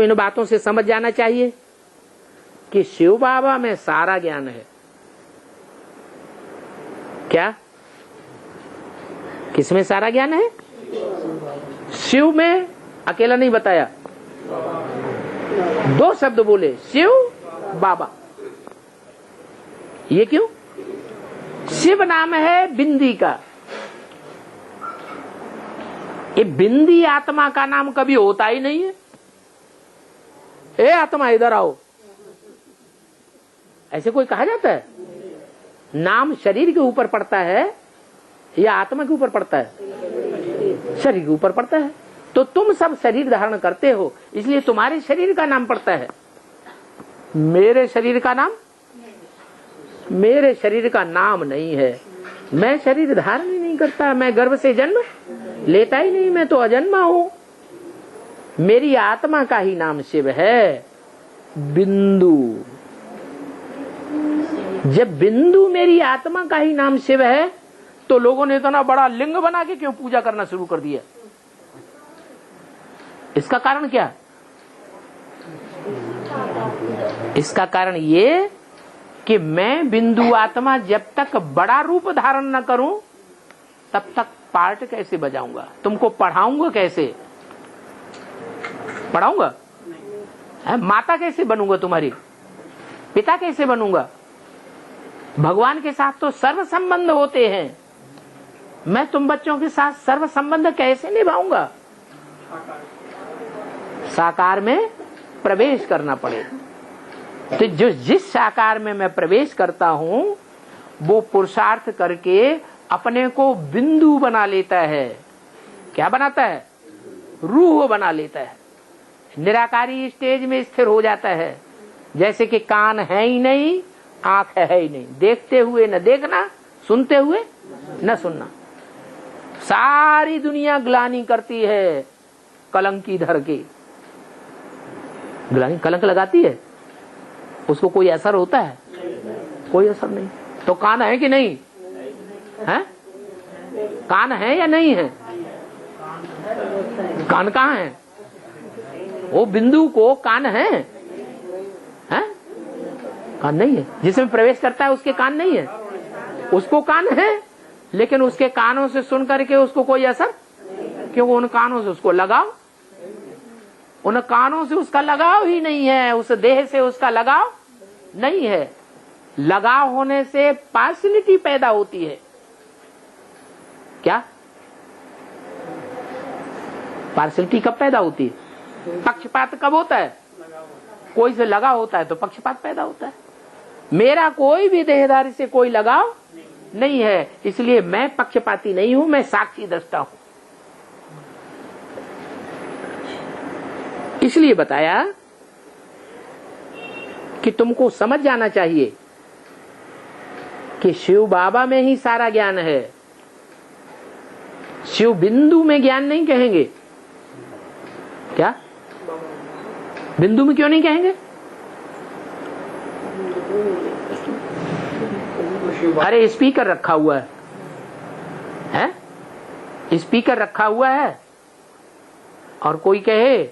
तो इन बातों से समझ जाना चाहिए कि शिव बाबा में सारा ज्ञान है। क्या? किसमें सारा ज्ञान है? शिव में। अकेला नहीं बताया, दो शब्द बोले, शिव बाबा। ये क्यों? शिव नाम है बिंदी का। ये बिंदी आत्मा का नाम कभी होता ही नहीं है। ए आत्मा इधर आओ, ऐसे कोई कहा जाता है? नाम शरीर के ऊपर पड़ता है या आत्मा के ऊपर पड़ता है? शरीर के ऊपर पड़ता है। तो तुम सब शरीर धारण करते हो, इसलिए तुम्हारे शरीर का नाम पड़ता है। मेरे शरीर का नाम, मेरे शरीर का नाम नहीं है। मैं शरीर धारण ही नहीं करता, मैं गर्भ से जन्म लेता ही नहीं, मैं तो अजन्मा हूं। मेरी आत्मा का ही नाम शिव है, बिंदु। जब बिंदु मेरी आत्मा का ही नाम शिव है, तो लोगों ने इतना बड़ा लिंग बना के क्यों पूजा करना शुरू कर दिया? इसका कारण क्या? इसका कारण ये कि मैं बिंदु आत्मा जब तक बड़ा रूप धारण न करूं, तब तक पार्ट कैसे बजाऊंगा? तुमको पढ़ाऊंगा कैसे? पढ़ाऊंगा? माता कैसे बनूंगा तुम्हारी? पिता कैसे बनूंगा? भगवान के साथ तो सर्व संबंध होते हैं, मैं तुम बच्चों के साथ सर्व संबंध कैसे निभाऊंगा? साकार में प्रवेश करना पड़े। तो जो जिस साकार में मैं प्रवेश करता हूं, वो पुरुषार्थ करके अपने को बिंदु बना लेता है। क्या बनाता है? रूह बना लेता है। निराकारी स्टेज में स्थिर हो जाता है। जैसे कि कान है ही नहीं, आंख है ही नहीं, देखते हुए न देखना, सुनते हुए न सुनना। सारी दुनिया ग्लानि करती है कलंकी धर के। ग्लानि, कलंक लगाती है, उसको कोई असर होता है? कोई असर नहीं। तो कान है कि नहीं है? कान है या नहीं है? कान कहाँ है? वो बिंदु को कान है? कान नहीं है। जिसमें प्रवेश करता है उसके कान नहीं है, उसको कान है, लेकिन उसके कानों से सुन करके उसको कोई असर, क्योंकि उन कानों से उसको लगाव, उन कानों से उसका लगाव ही नहीं है, उस देह से उसका लगाव नहीं है। लगाव होने से पार्शियलिटी पैदा होती है। क्या पार्शियलिटी कब पैदा होती है? पक्षपात कब होता है? कोई से लगाव होता है तो पक्षपात पैदा होता है। मेरा कोई भी देहधारी से कोई लगाव नहीं है, इसलिए मैं पक्षपाती नहीं हूं, मैं साक्षी दृष्टा हूं। इसलिए बताया कि तुमको समझ जाना चाहिए कि शिव बाबा में ही सारा ज्ञान है। शिव बिंदु में ज्ञान नहीं कहेंगे। क्या? बिंदु में क्यों नहीं कहेंगे? अरे स्पीकर रखा हुआ है, स्पीकर रखा हुआ है, और कोई कहे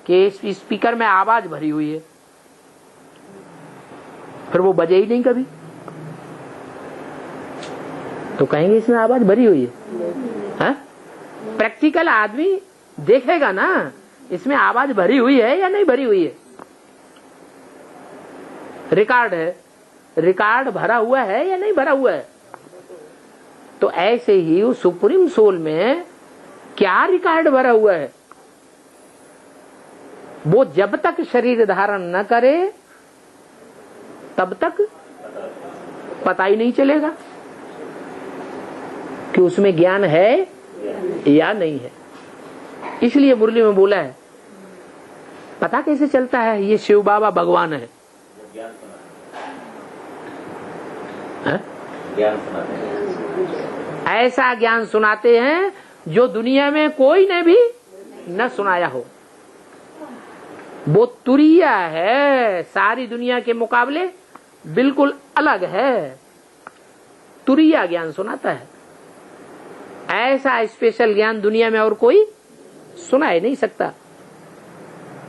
कि इस स्पीकर में आवाज भरी हुई है, फिर वो बजे ही नहीं कभी, तो कहेंगे इसमें आवाज भरी हुई है? प्रैक्टिकल आदमी देखेगा ना, इसमें आवाज भरी हुई है या नहीं भरी हुई है। रिकॉर्ड है, रिकॉर्ड भरा हुआ है या नहीं भरा हुआ है। तो ऐसे ही उस सुप्रीम सोल में क्या रिकॉर्ड भरा हुआ है, वो जब तक शरीर धारण न करे तब तक पता ही नहीं चलेगा कि उसमें ज्ञान है या नहीं है। इसलिए मुरली में बोला है, पता कैसे चलता है ये शिव बाबा भगवान है? ऐसा ज्ञान सुनाते हैं जो दुनिया में कोई ने भी न सुनाया हो। वो तुरिया है, सारी दुनिया के मुकाबले बिल्कुल अलग है। तुरिया ज्ञान सुनाता है। ऐसा स्पेशल ज्ञान दुनिया में और कोई सुना ही नहीं सकता।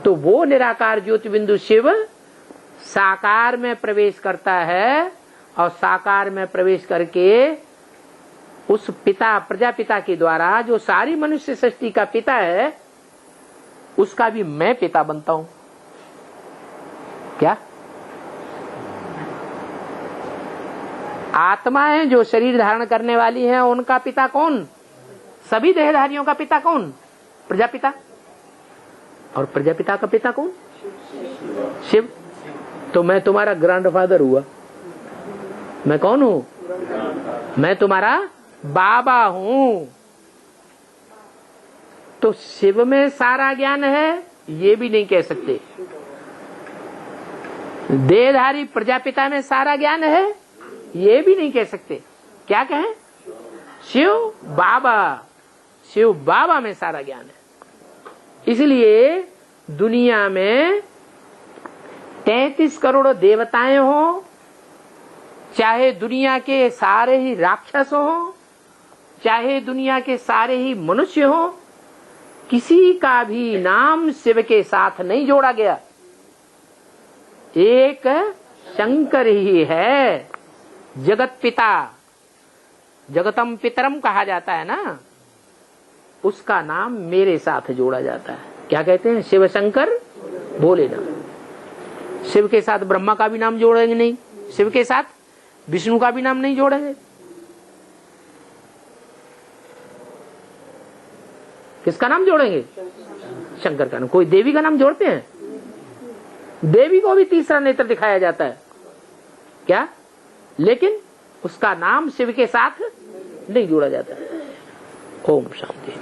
तो वो निराकार ज्योति बिंदु शिव साकार में प्रवेश करता है और साकार में प्रवेश करके उस पिता प्रजापिता के द्वारा जो सारी मनुष्य सृष्टि का पिता है उसका भी मैं पिता बनता हूं। क्या आत्माएं जो शरीर धारण करने वाली हैं उनका पिता कौन? सभी देहधारियों का पिता कौन? प्रजापिता। और प्रजापिता का पिता कौन? शिव। तो मैं तुम्हारा ग्रैंडफादर हुआ। मैं कौन हूं? मैं तुम्हारा बाबा हूं। तो शिव में सारा ज्ञान है ये भी नहीं कह सकते। देहधारी प्रजापिता में सारा ज्ञान है ये भी नहीं कह सकते। क्या कहें? शिव बाबा में सारा ज्ञान है। इसलिए दुनिया में 33 करोड़ देवताएं हो, चाहे दुनिया के सारे ही राक्षस हो, चाहे दुनिया के सारे ही मनुष्य हो, किसी का भी नाम शिव के साथ नहीं जोड़ा गया। एक शंकर ही है, जगत पिता, जगतम पितरम कहा जाता है ना, उसका नाम मेरे साथ जोड़ा जाता है। क्या कहते हैं? शिव शंकर भोलेनाथ। शिव के साथ ब्रह्मा का भी नाम जोड़ेंगे नहीं, शिव के साथ विष्णु का भी नाम नहीं जोड़ेंगे। किसका नाम जोड़ेंगे? शंकर का नाम। कोई देवी का नाम जोड़ते हैं? देवी को भी तीसरा नेत्र दिखाया जाता है। क्या? लेकिन उसका नाम शिव के साथ नहीं जोड़ा जाता है। ओम शांति।